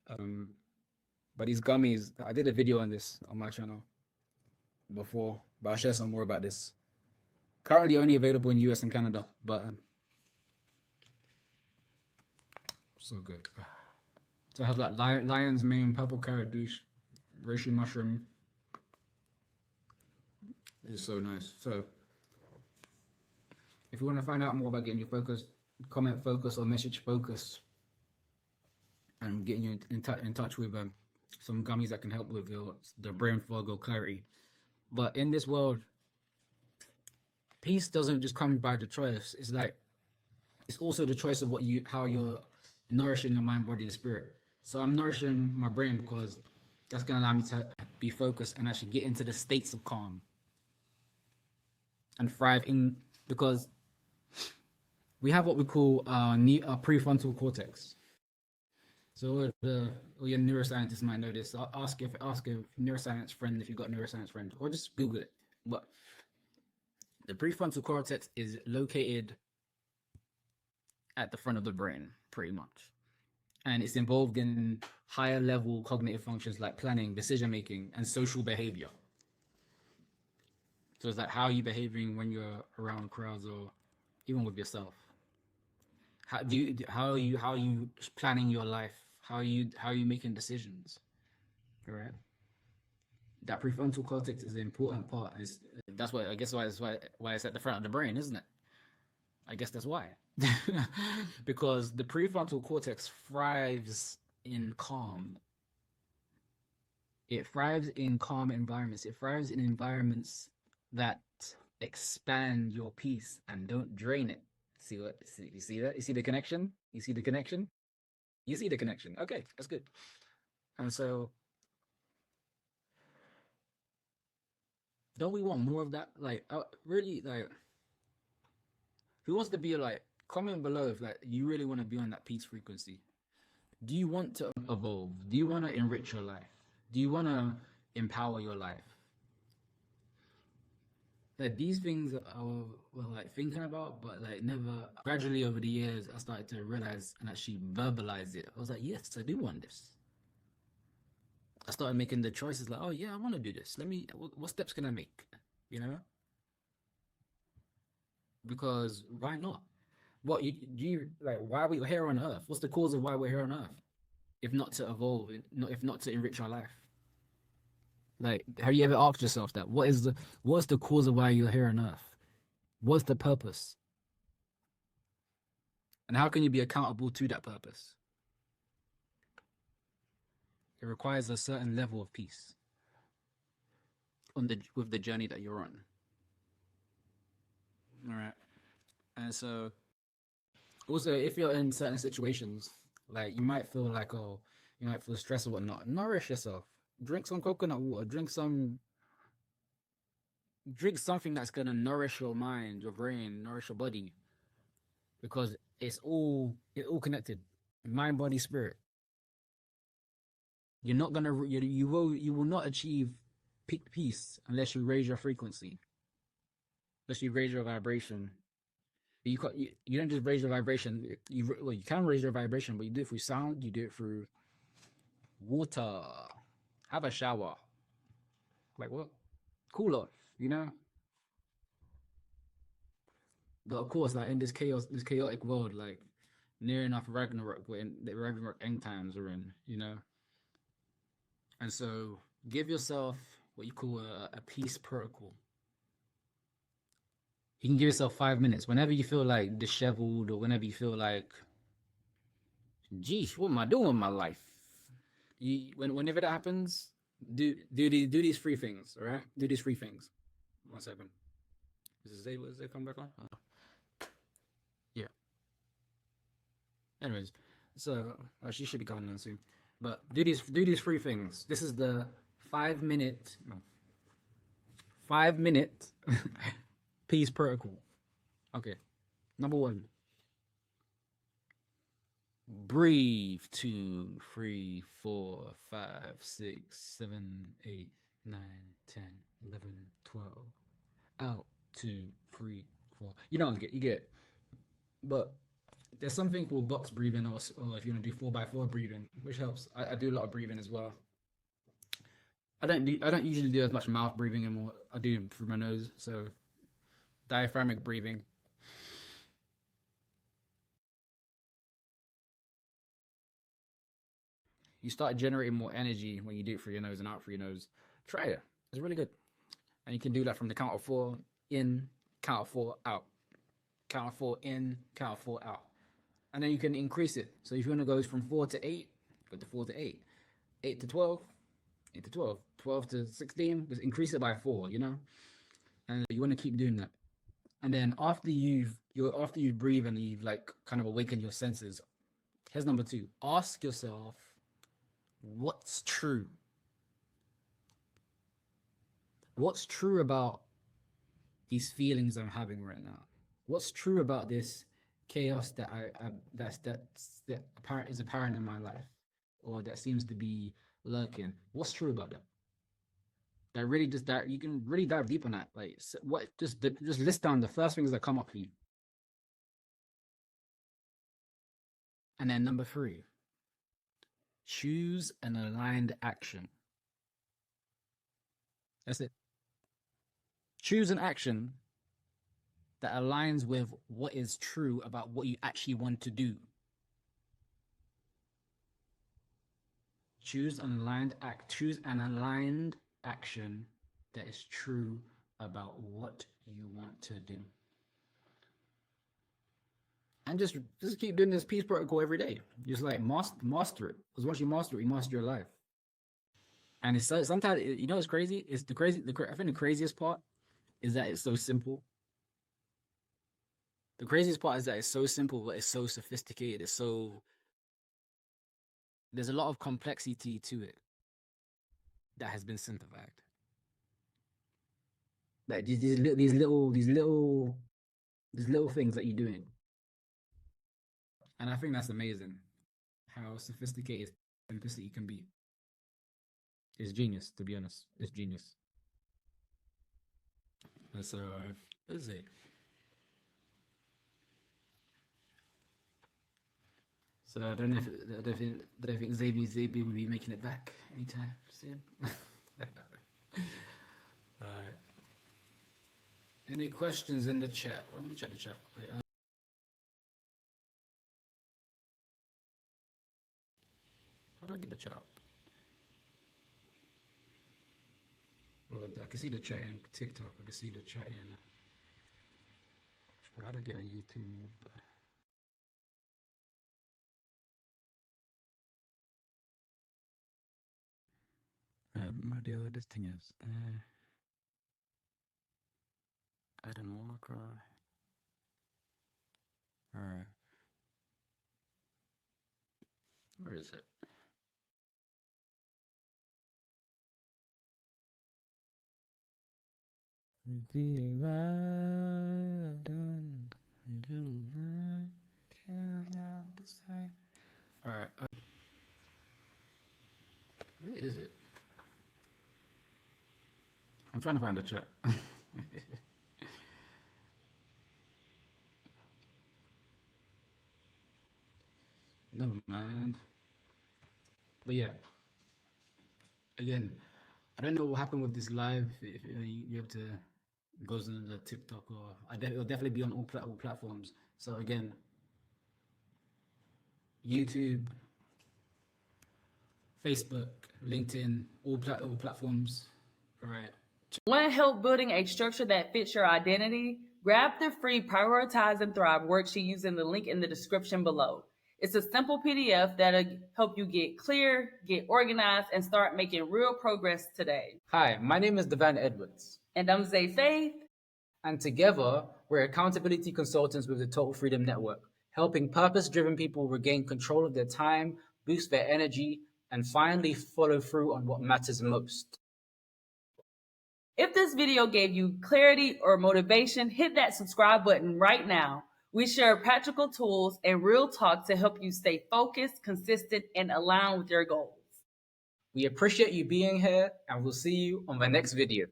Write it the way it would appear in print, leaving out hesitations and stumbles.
Um, but these gummies, I did a video on this on my channel before, but I'll share some more about this. Currently only available in US and Canada, but so good. So I have like lion's mane, purple carrot douche, reishi mushroom. It's so nice. So if you want to find out more about getting your focus, comment focus or message focus, and getting you in touch with some gummies that can help with the brain fog or clarity. But in this world, peace doesn't just come by the choice. It's like it's also the choice of how you're nourishing your mind, body, and spirit. So I'm nourishing my brain because that's gonna allow me to be focused and actually get into the states of calm and thrive in, because we have what we call prefrontal cortex. So all your neuroscientists might know this. I'll ask a neuroscience friend if you've got a neuroscience friend, or just Google it. But the prefrontal cortex is located at the front of the brain, pretty much, and it's involved in higher level cognitive functions like planning, decision making, and social behavior. So it's like how are you behaving when you're around crowds or even with yourself. How are you planning your life? How are you making decisions? Right. That prefrontal cortex is an important part. That's why I guess why it's at the front of the brain, isn't it? I guess that's why. Because the prefrontal cortex thrives in calm. It thrives in calm environments. It thrives in environments that expand your peace and don't drain it. You see that? You see the connection? You see the connection? You see the connection. Okay, that's good. And so, don't we want more of that? Like, really, like, who wants to be like? Comment below if like you really want to be on that peace frequency. Do you want to evolve? Do you want to enrich your life? Do you want to empower your life? Like these things I was like thinking about, but like never. Gradually over the years, I started to realize and actually verbalize it. I was like, yes, I do want this. I started making the choices like, oh yeah, I want to do this. What steps can I make? You know, because why not? What you like? Why are we here on Earth? What's the cause of why we're here on Earth? If not to evolve, if not to enrich our life. Like, have you ever asked yourself that? What's the cause of why you're here on Earth? What's the purpose? And how can you be accountable to that purpose? It requires a certain level of peace with the journey that you're on. All right. And so also if you're in certain situations, like you might feel stressed or whatnot, nourish yourself. Drink some coconut water, drink something that's gonna nourish your mind, your brain, nourish your body. Because it's all connected. Mind, body, spirit. You're not gonna you will not achieve peak peace unless you raise your frequency, unless you raise your vibration. You don't just raise your vibration. You can raise your vibration, but you do it through sound. You do it through water. Have a shower. Like what? Cool off. You know. But of course, like in this chaotic world, like near enough Ragnarok, we're in the Ragnarok end times we're in. You know. And so give yourself what you call a peace protocol. You can give yourself 5 minutes whenever you feel like disheveled or whenever you feel like, geez, what am I doing with my life? Whenever that happens, do these three things. All right, do these three things. 1 second. Does it come back on? Yeah. Anyways, so she should be coming on soon. But do these three things. This is the 5 minute, no, 5 minute peace protocol. Okay. Number one, breathe. 2, 3, 4, 5, 6, 7, 8, 9, 10, 11, 12. Out. 2, 3, 4. You don't get. You get. But There's something called box breathing, or if you want to do 4x4 breathing, which helps. I do a lot of breathing as well. I don't usually do as much mouth breathing anymore. I do through my nose. So diaphragmatic breathing. You start generating more energy when you do it through your nose and out through your nose. Try it. It's really good. And you can do that from the count of 4 in, count of 4 out. Count of 4 in, count of 4 out. And then you can increase it. So if you want to go from 4 to 8, go to 4 to 8. 8 to 12, 8 to 12. 12 to 16, just increase it by 4, you know? And you want to keep doing that. And then after you breathe and you've like kind of awakened your senses, here's number 2. Ask yourself, what's true? What's true about these feelings I'm having right now? What's true about this chaos that that's is apparent in my life, or that seems to be lurking? What's true about that? That really you can really dive deep on that. Like, what? Just list down the first things that come up for you. And then number 3, choose an aligned action. That's it. Choose an action that aligns with what is true about what you actually want to do. Choose an aligned action that is true about what you want to do. And just keep doing this peace protocol every day. Just like master it. Because once you master it, you master your life. And it's sometimes, you know, it's crazy. I think the craziest part is that it's so simple. The craziest part is that it's so simple, but it's so sophisticated. There's a lot of complexity to it that has been simplified. Like these little things that you're doing. And I think that's amazing, how sophisticated simplicity can be. It's genius, to be honest. It's genius. So, let's see. So I don't think Xavier will be making it back anytime soon. Alright. Any questions in the chat? Let me check the chat. How do I get the chat up? Well, I can see the chat in TikTok. I can see the chat in. How to get on YouTube? My deal with this thing is Adam Walker. Alright. Where is it? Alright. Where is it? I'm trying to find the chat. Never mind. But yeah. Again, I don't know what happened with this live. If you have to goes into the TikTok, or it'll definitely be on all platforms. So again, YouTube, Facebook, LinkedIn, all platforms. All right. Want to help building a structure that fits your identity? Grab the free Prioritize and Thrive worksheet using the link in the description below. It's a simple PDF that'll help you get clear, get organized, and start making real progress today. Hi, my name is Devan Edwards. And I'm Zay Faith. And together, we're accountability consultants with the Total Freedom Network, helping purpose-driven people regain control of their time, boost their energy, and finally follow through on what matters most. If this video gave you clarity or motivation, hit that subscribe button right now. We share practical tools and real talk to help you stay focused, consistent, and aligned with your goals. We appreciate you being here, and we'll see you on the next video.